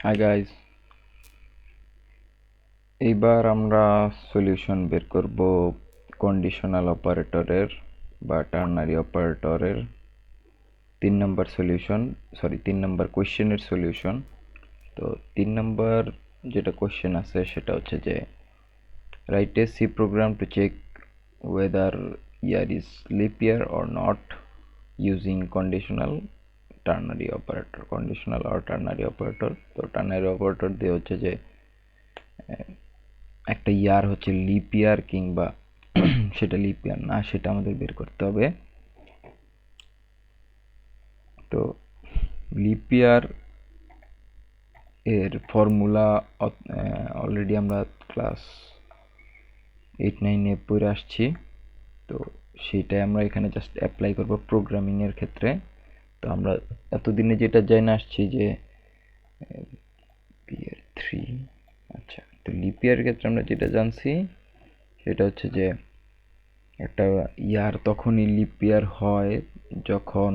Hi guys, এইবার আমরা solution বের করব কন্ডিশনাল অপারেটরের বা টার্নারি অপারেটরের 3 নম্বর কোশ্চেনের সলিউশন। তো 3 নম্বর যেটা কোশ্চেন আছে সেটা হচ্ছে যে write a C program to check whether year is leap year or not using conditional ternary operator. Conditional আর টার্নারি অপারেটর, তো টার্নারি অপারেটর দিয়ে হচ্ছে যে একটা ইয়ার হচ্ছে লিপ ইয়ার কিংবা সেটা লিপ ইয়ার না, সেটা আমাদের বের করতে হবে। তো লিপ ইয়ার এর ফর্মুলা অলরেডি আমরা ক্লাস 8-9 পড়ে আসছি, তো সেটাই আমরা এখানে জাস্ট অ্যাপ্লাই করব প্রোগ্রামিং এর ক্ষেত্রে। তো আমরা এতদিনে যেটা জেনে আসছি যে ইয়ার 3, আচ্ছা, তো লিপ ইয়ারের ক্ষেত্রে আমরা যেটা জানছি সেটা হচ্ছে যে একটা ইয়ার তখনই লিপ ইয়ার হয় যখন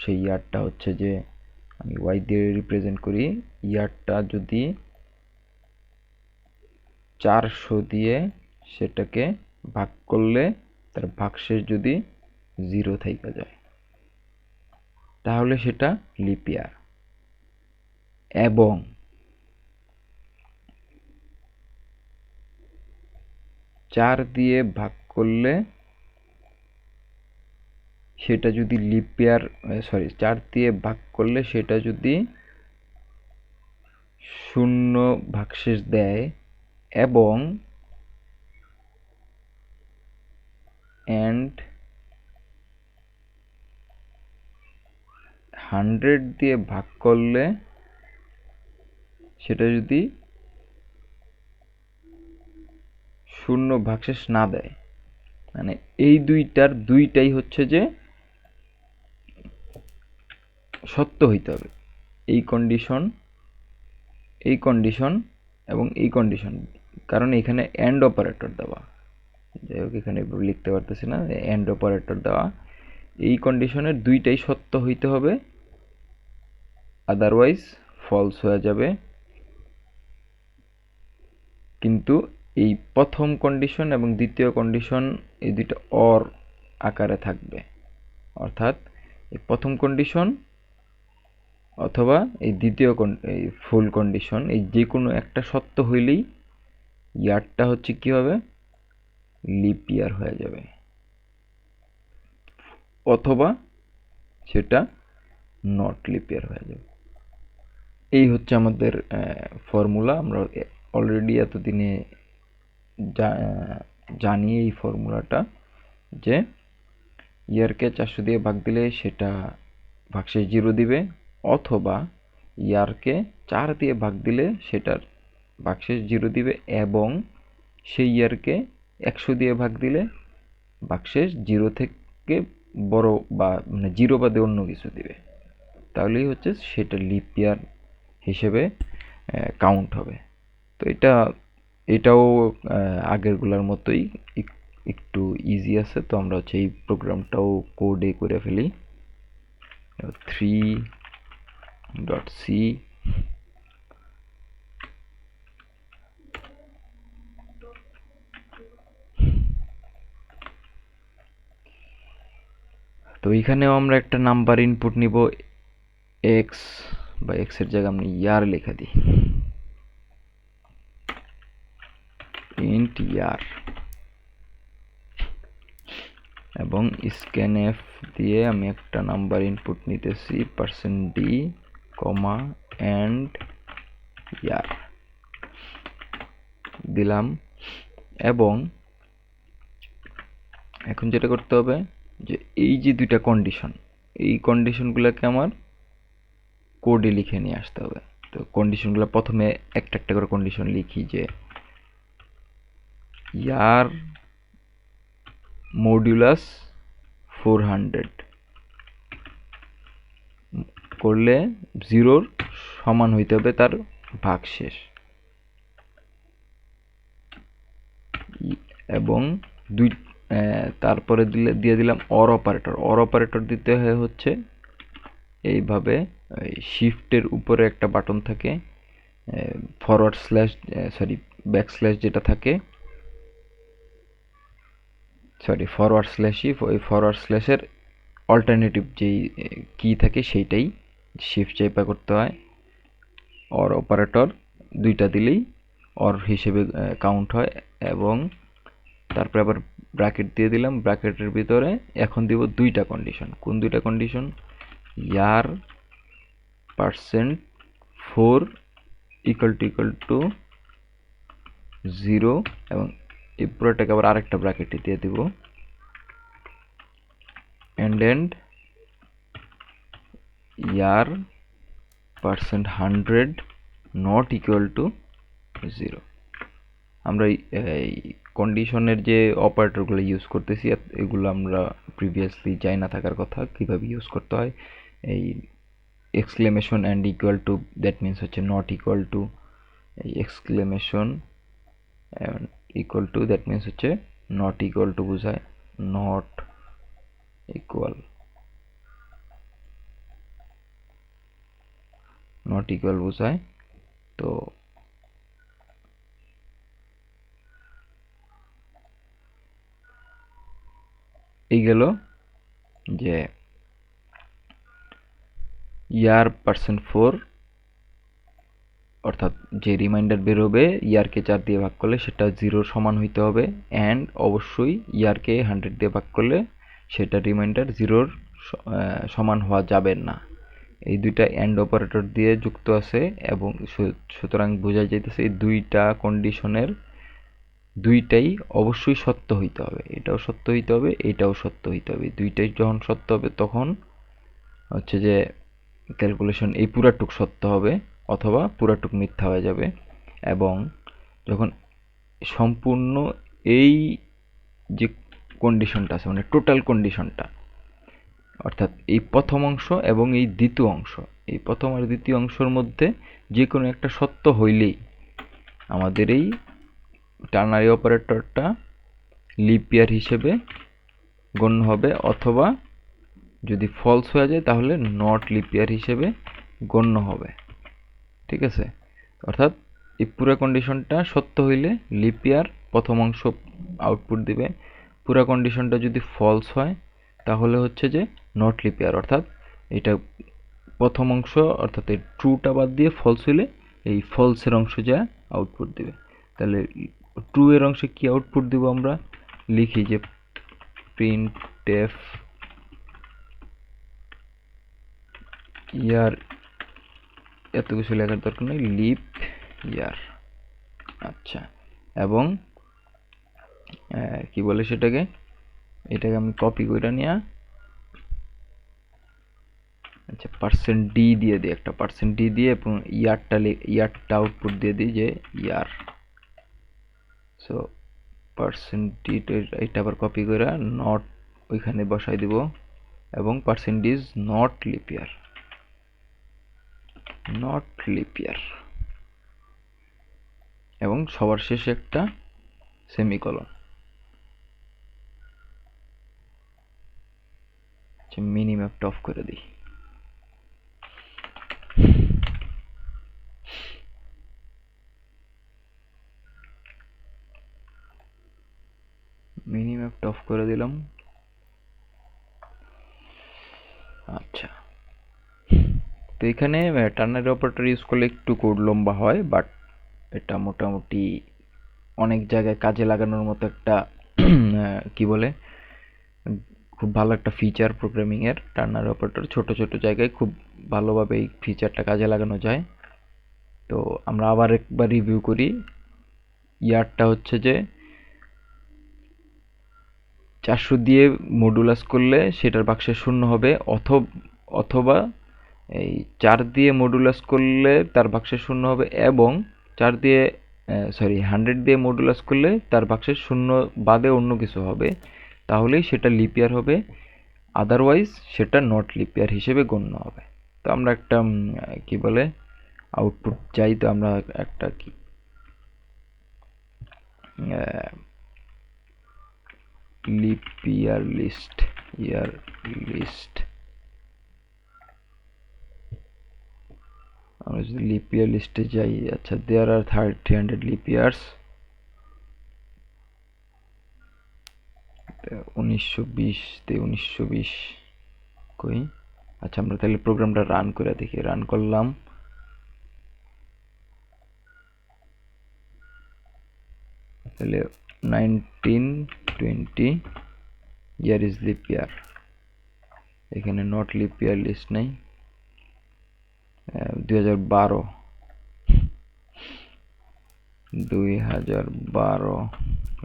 সেই ইয়ারটা হচ্ছে যে আমি ওয়াই দিয়ে রিপ্রেজেন্ট করি। ইয়ারটা যদি 400 দিয়ে সেটাকে ভাগ করলে তার ভাগশেষ যদি 0 থেকে যায় তাহলে সেটা লিপ ইয়ার। এবং 4 দিয়ে ভাগ করলে সেটা যদি লিপ ইয়ার 4 দিয়ে ভাগ করলে সেটা যদি 0 ভাগশেষ দেয় এবং 100 দিয়ে ভাগ করলে সেটা যদি 0 ভাগশেষ না দেয়, মানে এই দুইটাই হচ্ছে যে সত্য হইতে হবে। এই কন্ডিশন এবং এই কন্ডিশন, কারণ এখানে এন্ড অপারেটর দেওয়া, যাই হোক এখানে লিখতে পারতেছি না, এন্ড অপারেটর দেওয়া। এই কন্ডিশনের দুইটাই সত্য হইতে হবে, আদারওয়াইজ ফলস হয়ে যাবে। কিন্তু এই প্রথম কন্ডিশন এবং দ্বিতীয় কন্ডিশন এই দুইটা অর আকারে থাকবে, অর্থাৎ এই প্রথম কন্ডিশন অথবা এই দ্বিতীয় এই ফুল কন্ডিশন, এই যে কোনো একটা সত্য হইলেই ইয়ারটা হচ্ছে কি হবে, লিপ ইয়ার হয়ে যাবে, অথবা সেটা নট লিপ ইয়ার হয়ে যাবে। এই হচ্ছে আমাদের ফর্মুলা। আমরা অলরেডি এতদিনে জানি এই ফর্মুলাটা, যে ইয়ারকে 400 দিয়ে ভাগ দিলে সেটা ভাগশেষ 0 দিবে, অথবা ইয়ারকে 4 দিয়ে ভাগ দিলে সেটার ভাগশেষ 0 দিবে, এবং সেই ইয়ারকে 100 দিয়ে ভাগ দিলে ভাগশেষ 0 থেকে বড় বা মানে 0 বাদে অন্য কিছু দিবে। তাহলেই হচ্ছে সেটা লিপ ইয়ার হিসেবে কাউন্ট হবে। তো এটাও আগেরগুলোর মতোই একটু ইজি আছে। তো আমরা হচ্ছে এই প্রোগ্রামটাও কোডে করে ফেলি। 3.c তো এখানেও আমরা একটা নাম্বার ইনপুট নিব এক্স, বা এক্স এর জায়গায় আমরা ইয়ার লিখে দিই, ইন্ট ইয়ার, এবং স্ক্যানএফ দিয়ে আমি একটা নাম্বার ইনপুট নিতেছি %d, এন্ড ইয়ার দিলাম। এবং এখন যেটা করতে হবে যে এই যে দুইটা কন্ডিশন, এই কন্ডিশনগুলোকে আমার কোডে লিখে নিয়ে আসতে হবে। তো কন্ডিশনগুলো প্রথমে একটা একটা করে কন্ডিশন লিখি, যে ইয়ার মডুলাস 400 করলে 0 সমান হইতে হবে তার ভাগশেষ, এবং তারপরে দিয়ে দিলাম অর অপারেটর দিতে হচ্ছে এইভাবে। শিফটের উপরে একটা বাটন থাকে, ফরওয়ার্ড স্ল্যাশ ব্যাকস্ল্যাশ যেটা থাকে, ফরওয়ার্ড স্ল্যাশই, ওই ফরওয়ার্ড স্ল্যাশের অল্টারনেটিভ যেই কি থাকে সেইটাই শিফট চেপে করতে হয়। অর অপারেটর দুইটা দিলেই অর হিসেবে কাউন্ট হয়। এবং তারপরে আবার ব্র্যাকেট দিয়ে দিলাম, ব্র্যাকেটের ভিতরে এখন দিব দুইটা কন্ডিশন। কোন দুইটা কন্ডিশন? ইয়ার %4 ইকুয়াল টু 0 এবং এই পুরোটাকে আবার আরেকটা ব্র্যাকেটে দিয়ে দিব, and year %100 not equal to 0। আমরা এই কন্ডিশনের যে অপারেটরগুলো ইউজ করতেছি এগুলো আমরা প্রিভিয়াসলি জানি না থাকার কথা, কিভাবে ইউজ করতে হয়। এই exclamation and equal to, that means হচ্ছে নট ইকুয়াল টু। এই exclamation equal to, that means হচ্ছে নট ইকুয়াল টু বোঝায়, নট ইকুয়াল বোঝায়। তো এই গেল যে ইয়ার %4, অর্থাৎ যে রিমাইন্ডার বেরোবে ইয়ারকে 4 দিয়ে ভাগ করলে সেটা 0 সমান হইতে হবে, অ্যান্ড অবশ্যই ইয়ারকে 100 দিয়ে ভাগ করলে সেটা রিমাইন্ডার 0 সমান হওয়া যাবে না। এই দুইটা অ্যান্ড অপারেটর দিয়ে যুক্ত আছে এবং সুতরাং বোঝা যাইতেছে এই দুইটা কন্ডিশনের দুইটাই অবশ্যই সত্য হইতে হবে। এটাও সত্য হইতে হবে, এটাও সত্য হইতে হবে। দুইটাই যখন সত্য হবে তখন হচ্ছে যে ক্যালকুলেশন এই পুরাটুক সত্য হবে অথবা পুরাটুক মিথ্যা হয়ে যাবে। এবং যখন সম্পূর্ণ এই যে কন্ডিশনটা আছে, মানে টোটাল কন্ডিশনটা, অর্থাৎ এই প্রথম অংশ এবং এই দ্বিতীয় অংশ, এই প্রথম আর দ্বিতীয় অংশের মধ্যে যে কোনো একটা সত্য হইলেই আমাদের এই টার্নারি অপারেটরটা লিপ ইয়ার হিসেবে গণ্য হবে, অথবা যদি ফলস হয়ে যায় তাহলে নট লিপ ইয়ার হিসেবে গণ্য হবে। ঠিক আছে? অর্থাৎ এই পুরো কন্ডিশনটা সত্য হইলে লিপ ইয়ার প্রথম অংশ আউটপুট দিবে, পুরো কন্ডিশনটা যদি ফলস হয় তাহলে হচ্ছে যে নট লিপ ইয়ার, অর্থাৎ এটা প্রথম অংশ অর্থাৎ এই ট্রুটা বাদ দিয়ে ফলস হইলে এই ফলসের অংশ যা আউটপুট দিবে। তাহলে ট্রু এর অংশে কি আউটপুট দিব? আমরা লিখি যে printf ইয়ার, এত কিছু লেখার দরকার নেই, লিপ ইয়ার। আচ্ছা, এবং কি বলে সেটাকে, এটাকে আমি কপি করে নিয়ে আচ্ছা %d দিয়ে দিই, একটা %d দিয়ে, এবং ইয়ারটা আউটপুট দিয়ে দিই যে ইয়ার। সো %d, এটা আবার কপি করে নট ওইখানে বসাই দিব, এবং %is not lip year, not lip ইয়ার, এবং সবার শেষে একটা সেমিকলন। মিনিম্যাপটা অফ করে দিই। মিনিম্যাপটা অফ করে দিলাম। আচ্ছা, তো এখানে টার্নারি অপারেটর ইউজ করলে একটু কোড লম্বা হয়, বাট এটা মোটামুটি অনেক জায়গায় কাজে লাগানোর মতো একটা কি বলে, খুব ভালো একটা ফিচার প্রোগ্রামিং এর। টার্নারি অপারেটর ছোট ছোট জায়গায় খুব ভালোভাবে এই ফিচারটা কাজে লাগানো যায়। তো আমরা আবার একবার রিভিউ করি। ইয়ারটা হচ্ছে যে 400 দিয়ে মডুলাস করলে সেটার বাক্সে 0 হবে, অথবা এই 4 দিয়ে মডুলাস করলে তার বাক্সে 0 হবে, এবং 4 দিয়ে 100 দিয়ে মডুলাস করলে তার বাক্সে 0 বাদে অন্য কিছু হবে, তাহলেই সেটা লিপ ইয়ার হবে। আদারওয়াইজ সেটা নট লিপ ইয়ার হিসেবে গণ্য হবে। তো আমরা একটা কি বলে আউটপুট চাই, তো আমরা একটা কি লিপ ইয়ার লিস্ট আমরা যদি লিপ ইয়ার লিস্টে যাই, আচ্ছা দেয়ার আর 300 লিপ ইয়ার্স। 1920 তে 1920 কই, আচ্ছা আমরা তাহলে প্রোগ্রামটা রান করে দেখি। রান করলাম, তাহলে 1920 ইয়ার ইজ লিপ ইয়ার। এখানে নট লিপ ইয়ার লিস্ট নেই। 2012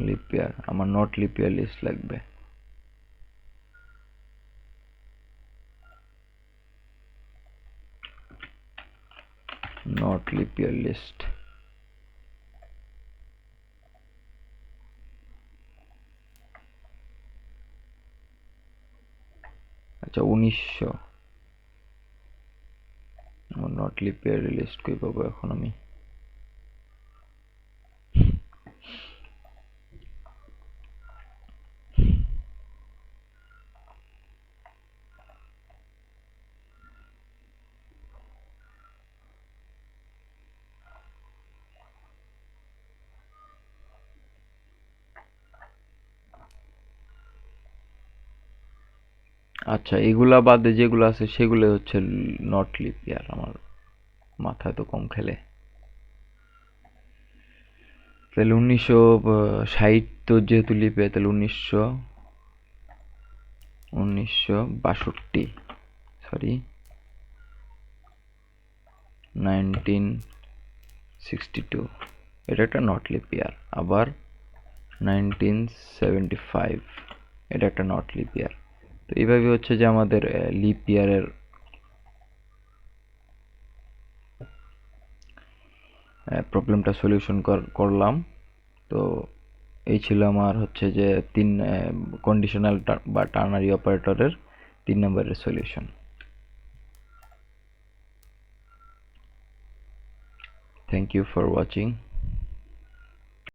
লিপ ইয়ার, আমার নট লিপ ইয়ার লিস্ট লাগবে। নট লিপ ইয়ার লিস্ট, আচ্ছা 1900। নট লিপ ইয়ার লিস্ট কই পাবো এখন আমি? আচ্ছা এগুলা বাদে যেগুলো আছে সেগুলো হচ্ছে নট লিপ ইয়ার। আমার মাথায় তো কম খেলে। তাহলে 1960 তো যেহেতু লিপ ইয়ার, তাহলে 1962, সরি 1962, এটা একটা নট লিপ ইয়ার। আবার 1975, এটা একটা নট লিপ ইয়ার। তো এইভাবে হচ্ছে যে আমাদের লিপ ইয়ারের প্রবলেমটা সলিউশন করলাম। তো এই ছিল আমার হচ্ছে যে তিন কন্ডিশনাল বা টার্নারি অপারেটরের 3 নম্বরের solution. Thank you for watching.